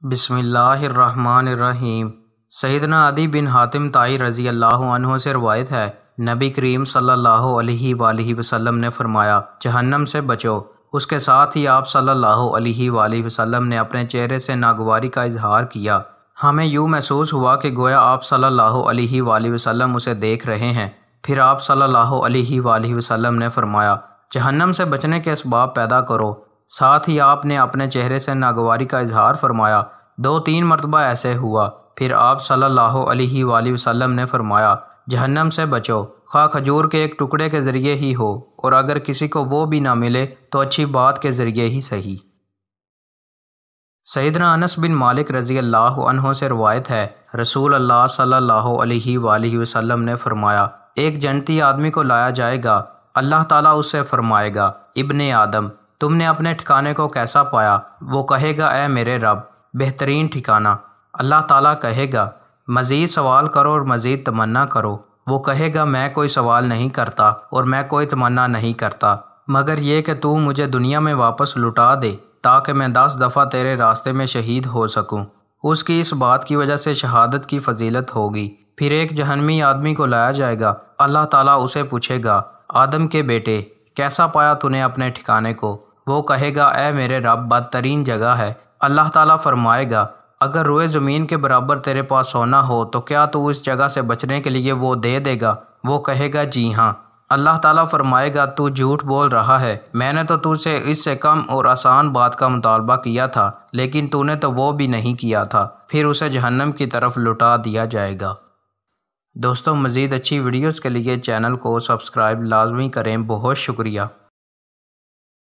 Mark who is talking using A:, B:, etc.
A: بسم اللہ الرحمن الرحیم۔ سیدنا عدی بن حاتم طائی رضی اللہ عنہ سے روایت ہے، نبی کریم صلی اللہ علیہ وآلہ وسلم نے فرمایا، جہنم سے بچو۔ اس کے ساتھ ہی آپ صلی اللہ علیہ وآلہ وسلم نے اپنے چہرے سے ناگواری کا اظہار کیا۔ ہمیں یوں محسوس ہوا کہ گویا آپ صلی اللہ علیہ وآلہ وسلم اسے دیکھ رہے ہیں۔ پھر آپ صلی اللہ علیہ وآلہ وسلم نے فرمایا، جہنم سے بچنے کے اسباب پیدا کرو۔ ساتھ ہی آپ نے اپنے چہرے سے ناگواری کا اظہار فرمایا۔ 2-3 مرتبہ ایسے ہوا۔ پھر آپ صلی اللہ علیہ وآلہ وسلم نے فرمایا، جہنم سے بچو، خواہ کھجور کے ایک ٹکڑے کے ذریعے ہی ہو، اور اگر کسی کو وہ بھی نہ ملے تو اچھی بات کے ذریعے ہی صحیح۔ سیدنا انس بن مالک رضی اللہ عنہ سے روایت ہے، رسول اللہ صلی اللہ علیہ وآلہ وسلم نے فرمایا، ایک جنتی آدمی کو لایا جائے گا، اللہ تعالیٰ اس سے فرمائے گا، ابن آدم، تم نے اپنے ٹھکانے کو کیسا پایا؟ وہ کہے گا، اے میرے رب، بہترین ٹھکانہ۔ اللہ تعالیٰ کہے گا، مزید سوال کرو اور مزید تمنا کرو۔ وہ کہے گا، میں کوئی سوال نہیں کرتا اور میں کوئی تمنا نہیں کرتا، مگر یہ کہ تو مجھے دنیا میں واپس لٹا دے تاکہ میں 10 دفعہ تیرے راستے میں شہید ہو سکوں۔ اس کی اس بات کی وجہ سے شہادت کی فضیلت ہوگی۔ پھر ایک جہنمی آدمی کو لایا جائے گا، اللہ تعالیٰ اسے پوچھے گا، آدم کے بیٹے، کیسا پایا تو نے اپنے ٹھکانے کو؟ وہ کہے گا، اے میرے رب، بدترین جگہ ہے۔ اللہ تعالیٰ فرمائے گا، اگر روئے زمین کے برابر تیرے پاس سونا ہو تو کیا تو اس جگہ سے بچنے کے لیے وہ دے دے گا؟ وہ کہے گا، جی ہاں۔ اللہ تعالیٰ فرمائے گا، تو جھوٹ بول رہا ہے، میں نے تو تجھ سے اس سے کم اور آسان بات کا مطالبہ کیا تھا، لیکن تو نے تو وہ بھی نہیں کیا تھا۔ پھر اسے جہنم کی طرف لٹا دیا جائے گا۔ دوستوں، مزید اچھی ویڈیوز کے لیے چینل کو سبسکرائب لازمی کریں۔ بہت شکریہ۔